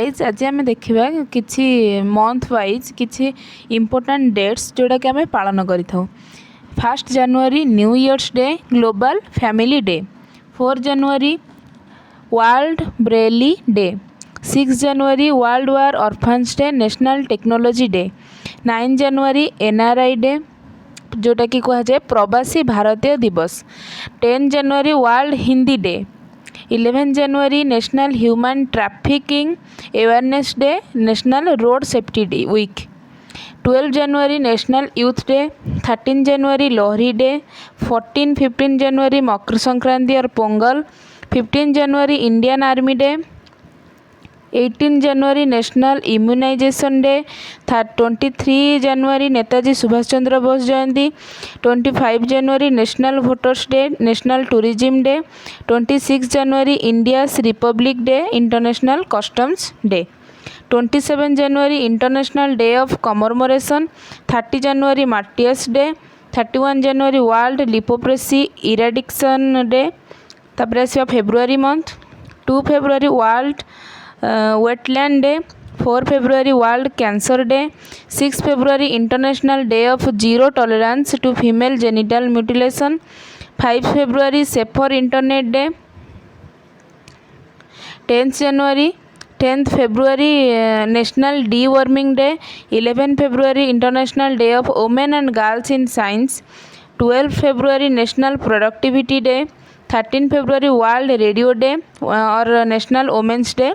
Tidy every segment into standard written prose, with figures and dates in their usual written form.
Guys आज आम देखा कि मंथ वाइज कि इम्पोर्टाट डेट्स जोड़ा कि आम पालन कर 1 जनवरी new year's day global family day, 4 जनवरी वर्ल्ड ब्रेली डे, 6 जनवरी world war orphans day national technology day, 9 जनवरी एनआरआई डे जोटा कि कहुए प्रवासी भारतीय दिवस, 10 जनवरी वर्ल्ड हिंदी डे, 11 जनवरी national human trafficking awareness day national road safety day week, 12 जनवरी नेशनल यूथ डे, 13 जनवरी लोहरी डे, 15 जनवरी मकर संक्रांति और पोंगल, 15 जनवरी इंडियन आर्मी डे, 18 जनवरी नेशनल इम्यूनाइजेशन डे, 23 जनवरी नेताजी सुभाष चंद्र बोस जयंती, 25 जनवरी national voters day national tourism day, 26 जनवरी India's republic day international customs day, 27 जनवरी international day of commemoration, 30 जनवरी मार्टियर्स डे, 31 जनवरी वर्ल्ड लिपोप्रेसी इराडिक्शन डे। तापर आसवा February month, 2 February world wetland day, 4 February world cancer day, 6 February international day of zero tolerance to female genital mutilation, 5 February safer internet day, 10th February national deworming day, 11 February international day of women and girls in science, 12 February national productivity day, 13 February world radio day और national women's day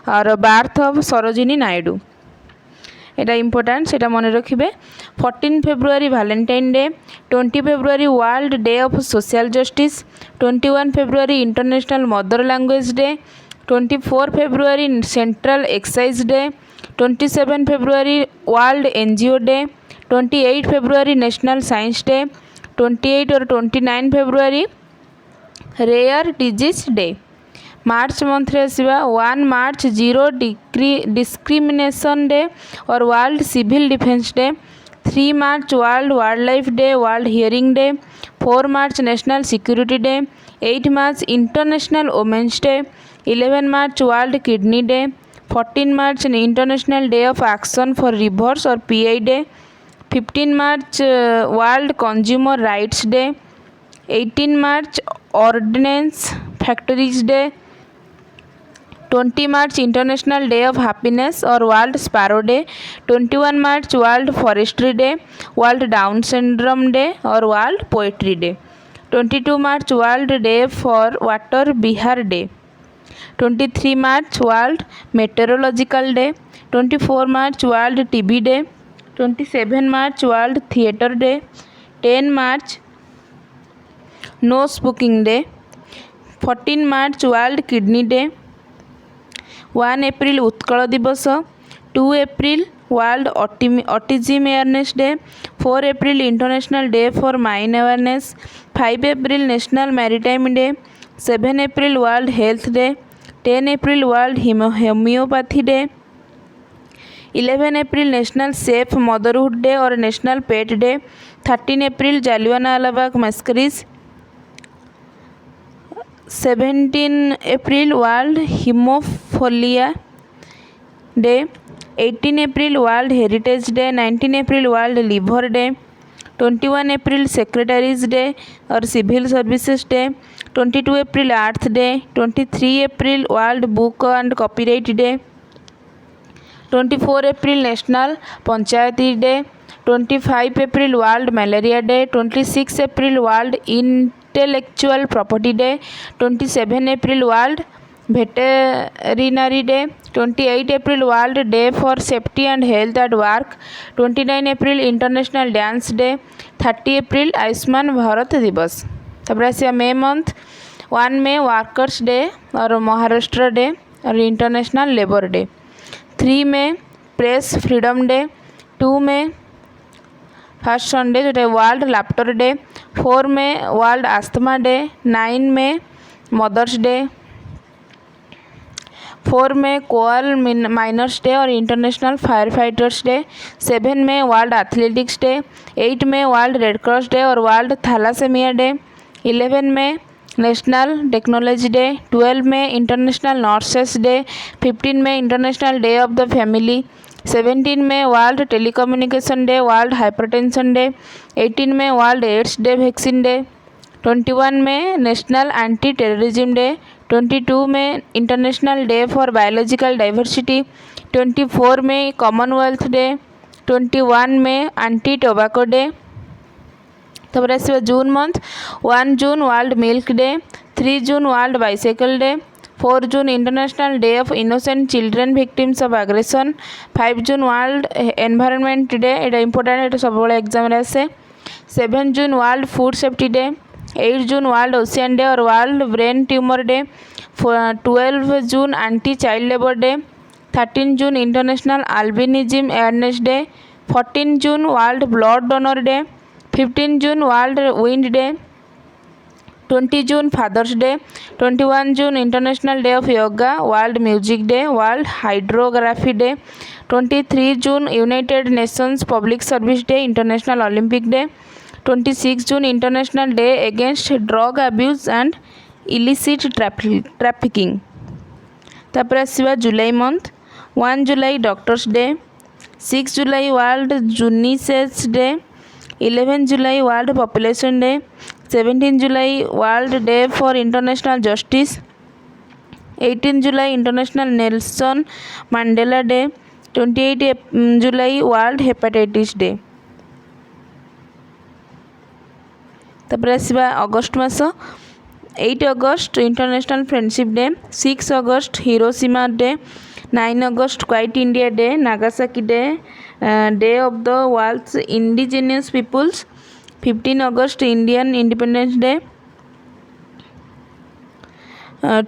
और birth of Sarojini Naidu. एटा important से मन रखिए। 14 February Valentine day, 20 February world day of social justice, 21 February international mother language day, 24 February central excise day, 27 February world NGO day, 28 February national science day, 28 और 29 February rare disease day. March month रे आसवा 1 March zero discrimination day और world civil defence day, 3 March world wildlife day world hearing day, 4 March national security day, 8 March international women's day, 11 March world kidney day, 14 March international day of action for rivers और PI day, 15 मार्च world consumer rights day, 18 मार्च ordnance factories day, 20 मार्च international day of happiness और world sparrow day, 21 मार्च world forestry day, world down syndrome day और world poetry day, 22 मार्च world day for water Bihar day, 23 मार्च world meteorological day, 24 मार्च world TB day, 27 मार्च world theatre day, 10 मार्च no smoking day, 14 मार्च world kidney day, 1 April Utkal दिवस, 2 April world autism awareness day, 4 April international day for mine awareness, 5 April national maritime day, 7 April world health day, 10 April world homeopathy day, 11 April national safe motherhood day और national पेट day, 13 April Jallianwala बाग मैस्करीज, 17 April world haemophilia day, 18 April world heritage day, 19 April world liver day, 21 April secretaries day और civil services day, 22 April earth day, 23 April world book and copyright day, 24 April national Panchayati day, 25 April world malaria day, 26 April world intellectual property day, 27 April world veterinary day, 28 April world day for safety and health at work, 29 April international dance day, 30 April Ayushman Bharat दिवस। तब आसिया May month, 1 मे workers day और Maharashtra day और international labour day, 3 मे press freedom day, 2 मे first Sunday जो world laughter day, 4 मे world asthma day, 9 मे mother's day, 4 मे कोअल miners day और international fire fighters day, 7 मे world athletics day, 8 मे world red cross day और world थैलासेमिया day, 11 मे national technology day. 12 में international nurses day. 15 में international day of the family. 17 में world telecommunication day, world hypertension day. 18 में world AIDS day, vaccine day. 21 में national anti terrorism day. 22 में international day for biological diversity. 24 में Commonwealth day. 21 में anti tobacco day. तब आसो June month. 1 June world milk day. 3 June world bicycle day. 4 June international day of innocent children victims of aggression. 5 June world environment day, ये important, ये सब exam आसे। 7 June world food safety day. 8 June world ocean day और world brain tumour day. 12 जून anti child labour day. 13 जून international albinism awareness day. 14 June world blood donor day. 15 जून world wind day. 20 जून father's day. 21 जून international day of yoga, world music day, world hydrography day. 23 जून United Nations public service day, international Olympic day. 26 जून international day against drug abuse and illicit trafficking. तापर आसवा जुलाई month. 1 जुलाई doctors day. 6 जुलाई world unisex day. 11 जुलाई world population day. 17 जुलाई world day for international justice. 18 जुलाई इंटरनेशनल नेल्सन मंडेला डे। 28 जुलाई वर्ल्ड हेपाटाइटिस डे। तापर आसवा अगस्ट मास। 8 अगस्त इंटरनेशनल फ्रेंडशिप डे। 6 अगस्त हिरोशिमा डे। 9 अगस्त quit India day, Nagasaki day, day of the world's indigenous peoples. 15 अगस्त इंडियन इंडिपेंडेंस डे।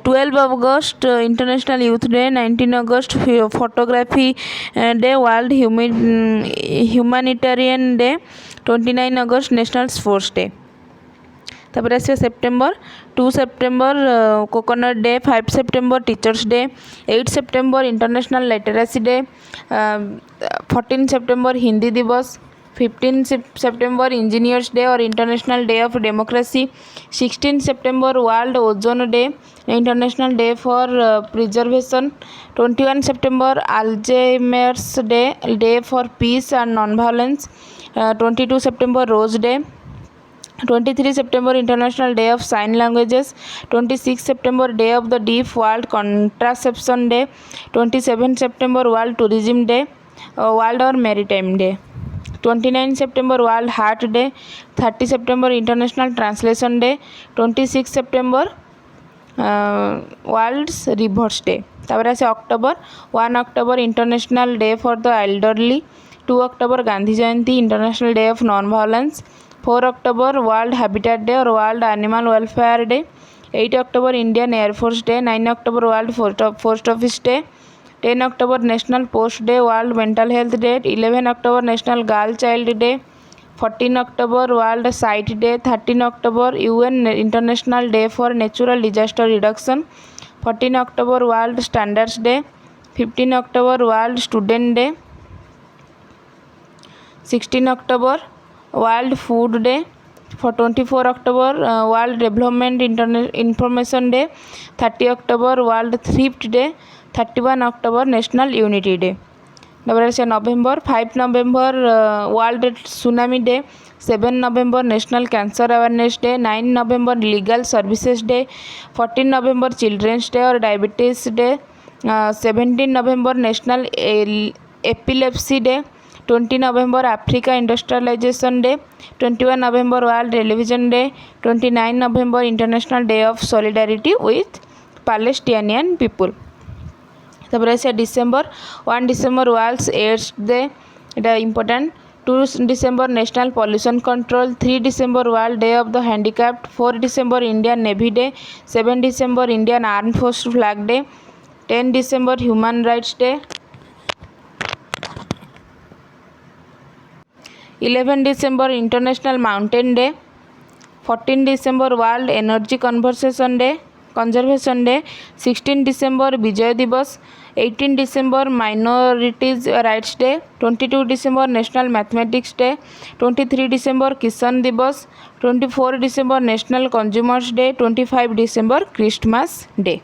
12 अगस्त इंटरनेशनल यूथ डे। 19 अगस्त photography day, world humanitarian day. 29 अगस्त नेशनल स्पोर्ट्स डे। तापर आस September. 2 September coconut day. 5 September teachers day. 8 September international literacy day. 14 September Hindi दिवस। 15 September engineers day और international day of democracy. 16 September world ozone day, international day for preservation. 21 September Alzheimer's day, day for peace and non violence. 22 September rose day. 23 September international day of sign languages. 26 September day of the deaf world contraception day. 27 September world tourism day, world और maritime day. 29 September world heart day. 30 September international translation day. 26 September world's rivers day. तापर आसे October. 1 October international day for the elderly. 2 October Gandhi Jayanti, international day of non violence. 4 October world habitat day और world animal welfare day. 8 October Indian air force day. 9 October world post office day. 10 October national post day, world mental health day. 11 October national girl child day. 14 October world sight day. 13 October UN international day for natural disaster reduction. 14 October world standards day. 15 October world student day. 16 October world food day. 24 October world development information day. 30 October world thrift day. 31 October national unity day. November. 5 November world tsunami day. 7 November national cancer awareness day. 9 November legal services day. 14 November children's day और diabetes day. 17 November national epilepsy day. 20 November Africa industrialisation day. 21 November world television day. 29 November international day of solidarity with Palestinian people. तापर आसे December. 1 December world's AIDS day, এটা important. 2 December national pollution control. 3 December world day of the handicapped. 4 December Indian navy day. 7 December Indian arm force flag day. 10 December human rights day. 11 December international mountain day. 14 December world energy conservation day. 16 December Vijay दिवस। 18 December minorities rights day. 22 December national mathematics day. 23 December किसान दिवस। 24 December national consumers day. 25 December Christmas day.